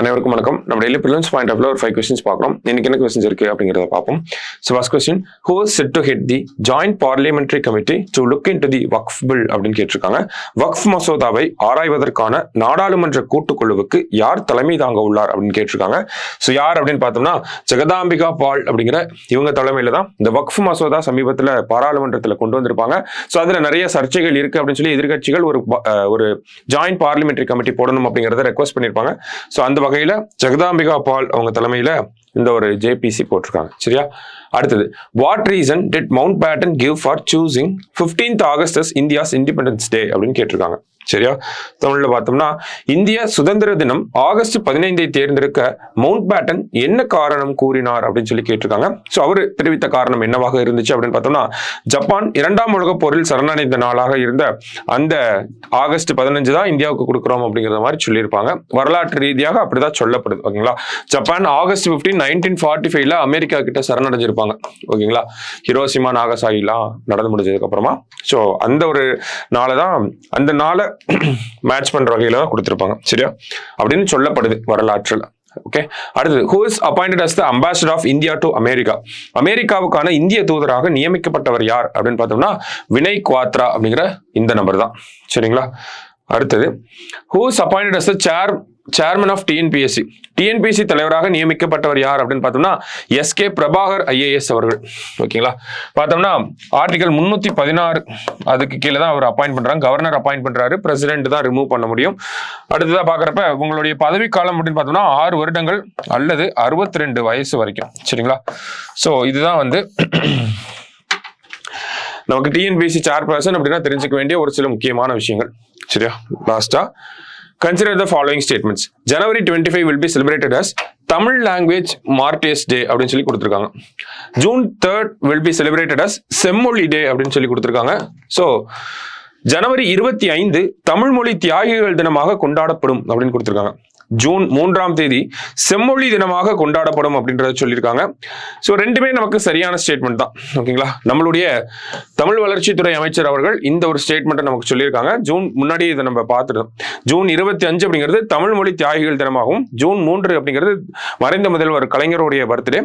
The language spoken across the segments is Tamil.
அனைவருக்கும் வணக்கம். நம்ம டெய்லி ப்ரிலிம்ஸ் பாயிண்ட் ஆஃப்ல ஒரு 5 கொஸ்டின்ஸ் பார்க்குறோம். இன்னைக்கு என்ன கொஸ்டின்ஸ் இருக்கு அப்படிங்கிறத பார்ப்போம். So first question, who is set to head the joint parliamentary committee to look in to the Waqf bill அப்படின்னு கேட்டிருக்காங்க. வக்ஃப் மசோதாவை ஆராய்வதற்கான நாடாளுமன்ற கூட்டுக்குழுவுக்கு யார் தலைமை தாங்க உள்ளார் அப்படின்னு கேட்டிருக்காங்க. ஸோ யார் அப்படின்னு பார்த்தோம்னா ஜெகதாம்பிகா பால் அப்படிங்கிற இவங்க தலைமையில தான் இந்த வக்ஃப் மசோதா சமீபத்தில் பாராளுமன்றத்தில் கொண்டு வந்திருப்பாங்க. ஸோ அதில் நிறைய சர்ச்சைகள் இருக்கு அப்படின்னு சொல்லி எதிர்கட்சிகள் ஒரு ஜாயிண்ட் பார்லிமெண்டரி கமிட்டி போடணும் அப்படிங்கிறத ரெக்வஸ்ட் பண்ணியிருப்பாங்க. ஸோ அந்த வகையில ஜெகதாம்பிகா பால் அவங்க தலைமையில இந்த ஒரு ஜேபிசி போட்டிருக்காங்க. சரியா? அடுத்தது, what reason did Mountbatten give for choosing 15th August as India's independence day அப்படின்னு கேட்டிருக்காங்க. சரியா? தமிழ்ல பார்த்தோம்னா, இந்திய சுதந்திர தினம் ஆகஸ்ட் 15 தேர்ந்தெடுக்க மவுண்ட் பேட்டன் என்ன காரணம் கூறினார் அப்படின்னு சொல்லி கேட்டிருக்காங்க. ஸோ அவர் தெரிவித்த காரணம் என்னவாக இருந்துச்சு அப்படின்னு பார்த்தோம்னா, ஜப்பான் 2ஆம் உலகப் போரில் சரணடைந்த நாளாக இருந்த அந்த ஆகஸ்ட் 15 தான் இந்தியாவுக்கு கொடுக்குறோம் அப்படிங்கிற மாதிரி சொல்லியிருப்பாங்க. வரலாற்று ரீதியாக அப்படிதான் சொல்லப்படுது. ஓகேங்களா? ஜப்பான் ஆகஸ்ட் 15, 1945 அமெரிக்கா கிட்ட சரணடைஞ்சிருப்பாங்க. ஓகேங்களா? ஹிரோஷிமா நாகசாகிலாம் நடந்து முடிஞ்சதுக்கு அப்புறமா ஸோ அந்த ஒரு நாளை தான், அந்த நாளை மேட்ச் பண்ற வகையில தான் கொடுத்திருப்பாங்க. சரியா? அப்படின்னு சொல்லப்படுது வரலாற்றுல. ஓகே. அடுத்தது, who is appointed as the ambassador of India to America? அமெரிக்காவுக்கான இந்திய தூதராக நியமிக்கப்பட்டவர் யார் அப்படின்னு பார்த்தோம்னா வினய் குவாத்ரா அப்படிங்கிற இந்த நபர் தான். சரிங்களா? அடுத்தது, who is appointed as the chairman of TNPSC? TNPSC தலைவராக நியமிக்கப்பட்டவர் யார் அப்படின்னு பார்த்தோம்னா எஸ்கே பிரபாகர் ஐஏஎஸ் அவர்கள். ஓகேங்களா? பார்த்தோம்னா ஆர்டிகல் 316 அதுக்கு கீழே தான் அவர் அப்பாயிண்ட் பண்றாங்க. கவர்னர் அப்பாயிண்ட் பண்றாரு, பிரசிடென்ட் தான் ரிமூவ் பண்ண முடியும். அடுத்ததா பாக்குறப்ப உங்களுடைய பதவி காலம் அப்படின்னு பார்த்தோம்னா 6 வருடங்கள் அல்லது 62 வயசு வரைக்கும். சரிங்களா? ஸோ இதுதான் வந்து நமக்கு டிஎன்பிஎஸ்சி சேர்பர்சன் அப்படின்னா தெரிஞ்சுக்க வேண்டிய ஒரு சில முக்கியமான விஷயங்கள். சரியா? லாஸ்டா, consider the following statements. January 25 will be celebrated as Tamil Language Martyrs Day அப்படின்னு சொல்லி கொடுத்துருக்காங்க. June 3rd will be celebrated as செம்மொழி டே அப்படின்னு சொல்லி கொடுத்துருக்காங்க. ஸோ ஜனவரி 25 தமிழ் மொழி தியாகிகள் தினமாக கொண்டாடப்படும் அப்படின்னு கொடுத்துருக்காங்க. ஜூன் 3ஆம் தேதி செம்மொழி தினமாக கொண்டாடப்படும் அப்படின்றத சொல்லியிருக்காங்க. ஸோ ரெண்டுமே நமக்கு சரியான ஸ்டேட்மெண்ட் தான். ஓகேங்களா? நம்மளுடைய தமிழ் வளர்ச்சித்துறை அமைச்சர் அவர்கள் இந்த ஒரு ஸ்டேட்மெண்ட்டை நமக்கு சொல்லியிருக்காங்க. முன்னாடி இதை நம்ம பார்த்துட்டோம். ஜூன் 25 அப்படிங்கிறது தமிழ் மொழி தியாகிகள் தினமாகவும், ஜூன் 3 அப்படிங்கிறது மறைந்த முதல்வர் கலைஞருடைய பர்த்டே.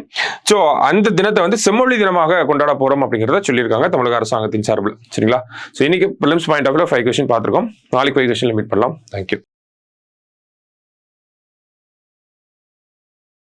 ஸோ அந்த தினத்தை வந்து செம்மொழி தினமாக கொண்டாட போறோம் அப்படிங்கிறத சொல்லியிருக்காங்க தமிழக அரசாங்கத்தின் சார்பில். சரிங்களா? ஸோ இன்னைக்கு ப்ரிலிம்ஸ் பாயிண்ட் ஆஃப்ல 5 கொஸ்டின் பார்த்துருக்கோம். நாளைக்கு 5 கொஸ்டின்ல மீட் பண்ணலாம். தேங்க்யூ.